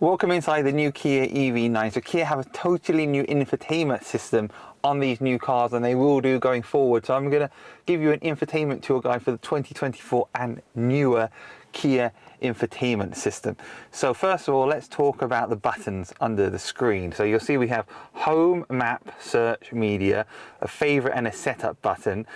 Welcome inside the new Kia EV9. So Kia have a totally new infotainment system on these new cars, and they will do going forward. So I'm going to give you an infotainment tour guide for the 2024 and newer Kia infotainment system. So first of all, let's talk about the buttons under the screen. So you'll see we have home, map, search, media, a favorite and a setup button.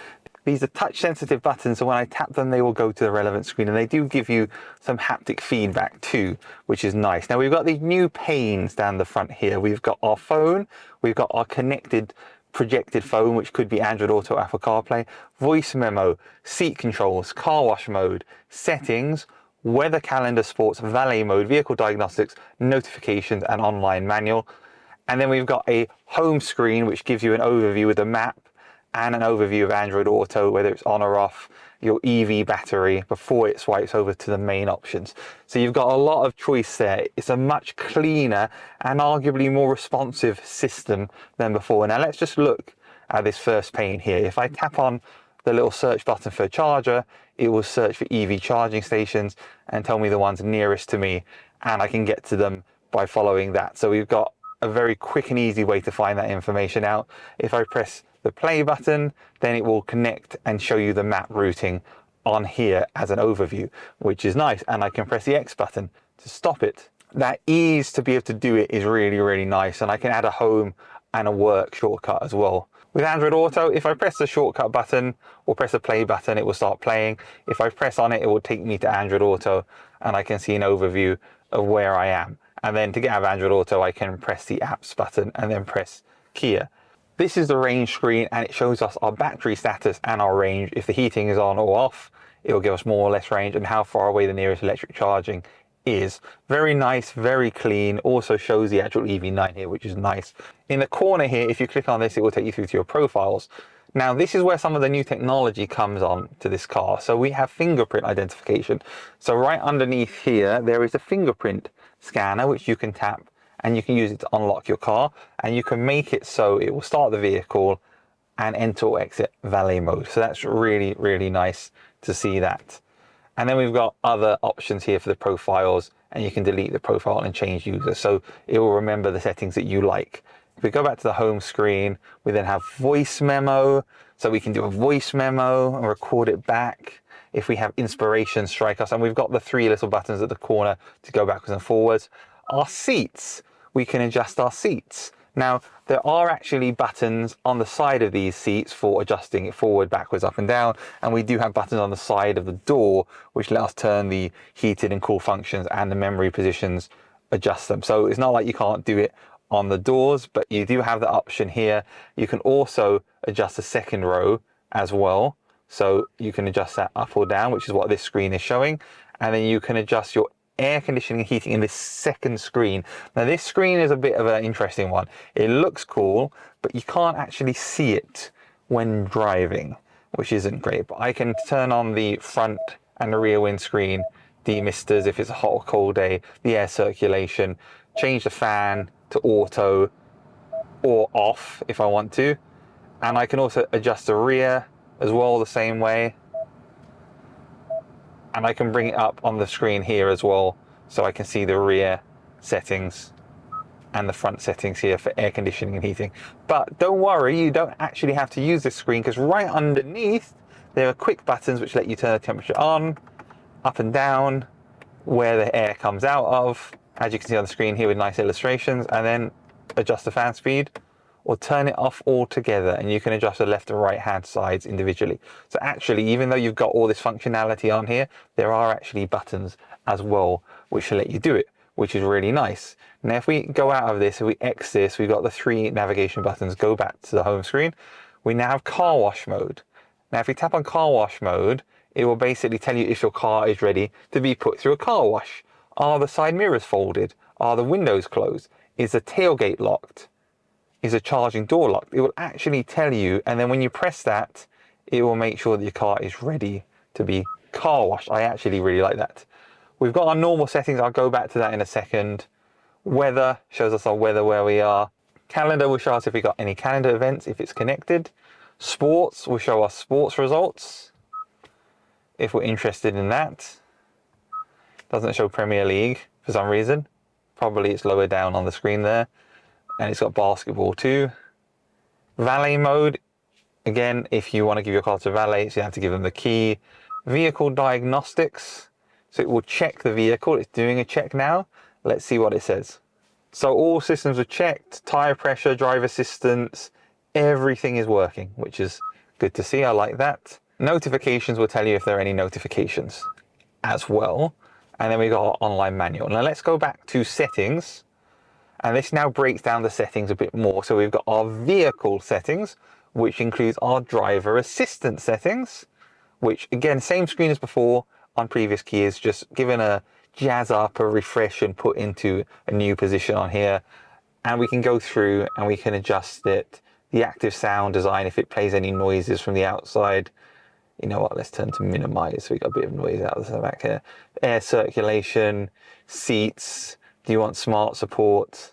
These are touch sensitive buttons, so when I tap them, they will go to the relevant screen, and they do give you some haptic feedback too, which is nice. Now we've got these new panes down the front here. We've got our phone, we've got our connected projected phone, which could be Android Auto, Apple CarPlay, voice memo, seat controls, car wash mode, settings, weather calendar, sports, valet mode, vehicle diagnostics, notifications, and online manual. And then we've got a home screen, which gives you an overview with a map and an overview of Android Auto, whether it's on or off, your EV battery, before it swipes over to the main options. So you've got a lot of choice there. It's a much cleaner and arguably more responsive system than before. Now let's just look at this first pane here. If I tap on the little search button for a charger, it will search for EV charging stations and tell me the ones nearest to me, and I can get to them by following that. So we've got a very quick and easy way to find that information out. If I press the play button, then it will connect and show you the map routing on here as an overview, which is nice. And I can press the X button to stop it. That ease to be able to do it is really, really nice. And I can add a home and a work shortcut as well. With Android Auto, if I press the shortcut button or press the play button, it will start playing. If I press on it, it will take me to Android Auto, and I can see an overview of where I am. And then to get out of Android Auto, I can press the apps button and then press Kia. This is the range screen, and it shows us our battery status and our range. If the heating is on or off, it will give us more or less range, and how far away the nearest electric charging is. Very nice, very clean. Also shows the actual EV9 here, which is nice. In the corner here, if you click on this, it will take you through to your profiles. Now, this is where some of the new technology comes on to this car. So we have fingerprint identification. So right underneath here, there is a fingerprint scanner, which you can tap, and you can use it to unlock your car, and you can make it so it will start the vehicle and enter or exit valet mode. So that's really, really nice to see that. And then we've got other options here for the profiles, and you can delete the profile and change user. So it will remember the settings that you like. If we go back to the home screen, we then have voice memo. So we can do a voice memo and record it back. If we have inspiration, strike us. And we've got the three little buttons at the corner to go backwards and forwards. Our seats, we can adjust our seats. Now, there are actually buttons on the side of these seats for adjusting it forward, backwards, up and down. And we do have buttons on the side of the door, which let us turn the heated and cool functions and the memory positions, adjust them. So it's not like you can't do it on the doors, but you do have the option here. You can also adjust the second row as well. So you can adjust that up or down, which is what this screen is showing. And then you can adjust your air conditioning and heating in this second screen. Now this screen is a bit of an interesting one. It looks cool, but you can't actually see it when driving, which isn't great. But I can turn on the front and the rear windscreen demisters if it's a hot or cold day, the air circulation, change the fan to auto or off if I want to. And I can also adjust the rear as well the same way. And I can bring it up on the screen here as well, so I can see the rear settings and the front settings here for air conditioning and heating. But don't worry, you don't actually have to use this screen, because right underneath there are quick buttons which let you turn the temperature on, up and down, where the air comes out of, as you can see on the screen here with nice illustrations, and then adjust the fan speed or turn it off altogether, and you can adjust the left and right hand sides individually. So actually, even though you've got all this functionality on here, there are actually buttons as well which will let you do it, which is really nice. Now if we go out of this, if we X this, we've got the three navigation buttons, go back to the home screen. We now have car wash mode. Now if we tap on car wash mode, it will basically tell you if your car is ready to be put through a car wash. Are the side mirrors folded? Are the windows closed? Is the tailgate locked? Is a charging door locked? It will actually tell you, and then when you press that, it will make sure that your car is ready to be car washed. I actually really like that. We've got our normal settings. I'll go back to that in a second. Weather shows us our weather where we are. Calendar will show us if we got any calendar events, if it's connected. Sports will show us sports results if we're interested in that. Doesn't show Premier League for some reason. Probably it's lower down on the screen there. And it's got basketball too. Valet mode, again, if you want to give your car to valet, so you have to give them the key. Vehicle diagnostics, so it will check the vehicle. It's doing a check now. Let's see what it says. So all systems are checked, tire pressure, driver assistance, everything is working, which is good to see. I like that. Notifications will tell you if there are any notifications as well. And then we got our online manual. Now let's go back to settings. And this now breaks down the settings a bit more. So we've got our vehicle settings, which includes our driver assistance settings, which again, same screen as before on previous keys, just given a jazz up, a refresh, and put into a new position on here. And we can go through and we can adjust it. The active sound design, if it plays any noises from the outside. You know what, let's turn to minimize. So we got a bit of noise out of the back here. Air circulation, seats. Do you want smart support?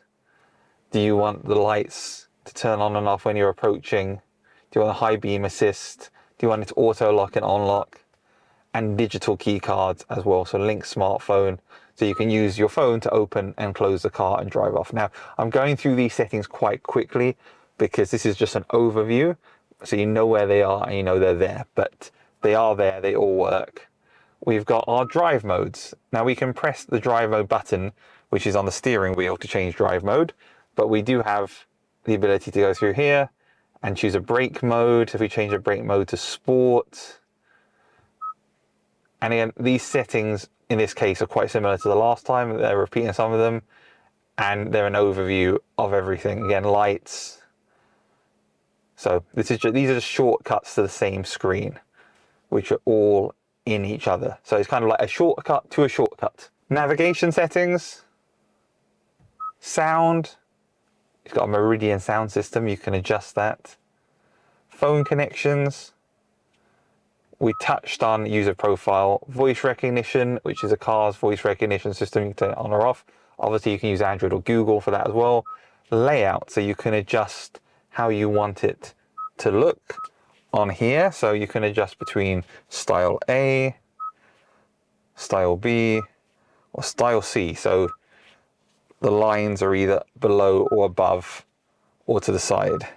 Do you want the lights to turn on and off when you're approaching? Do you want a high beam assist? Do you want it to auto lock and unlock? And digital key cards as well. So link smartphone. So you can use your phone to open and close the car and drive off. Now, I'm going through these settings quite quickly because this is just an overview. So you know where they are and you know they're there, but they are there, they all work. We've got our drive modes. Now we can press the drive mode button, which is on the steering wheel, to change drive mode. But we do have the ability to go through here and choose a brake mode. If we change the brake mode to sport. And again, these settings in this case are quite similar to the last time. They're repeating some of them. And they're an overview of everything. Again, lights. So these are just shortcuts to the same screen, which are all in each other. So it's kind of like a shortcut to a shortcut. Navigation settings. Sound. It's got a Meridian sound system, you can adjust that. Phone connections. We touched on user profile. Voice recognition, which is a car's voice recognition system, you can turn it on or off. Obviously you can use Android or Google for that as well. Layout, so you can adjust how you want it to look on here. So you can adjust between style A, style B, or style C. So the lines are either below or above or to the side.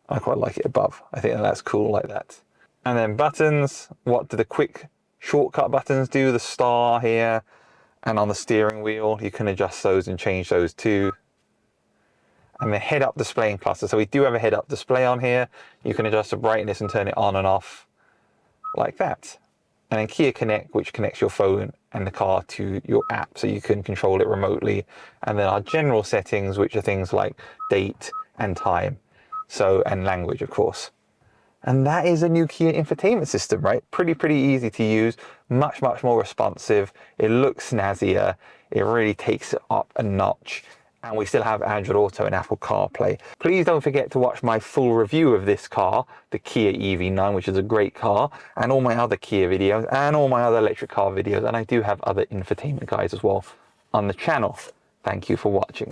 I quite like it above. I think that's cool like that. And then buttons. What do the quick shortcut buttons do? The star here and on the steering wheel, you can adjust those and change those too. And the head-up display and cluster. So we do have a head-up display on here. You can adjust the brightness and turn it on and off like that. And then Kia Connect, which connects your phone and the car to your app, so you can control it remotely. And then our general settings, which are things like date and time, so, and language, of course. And that is a new Kia infotainment system, right? Pretty easy to use, much more responsive. It looks snazzier. It really takes it up a notch. And we still have Android Auto and Apple CarPlay. Please don't forget to watch my full review of this car, the Kia EV9, which is a great car, and all my other Kia videos, and all my other electric car videos. And I do have other infotainment guides as well on the channel. Thank you for watching.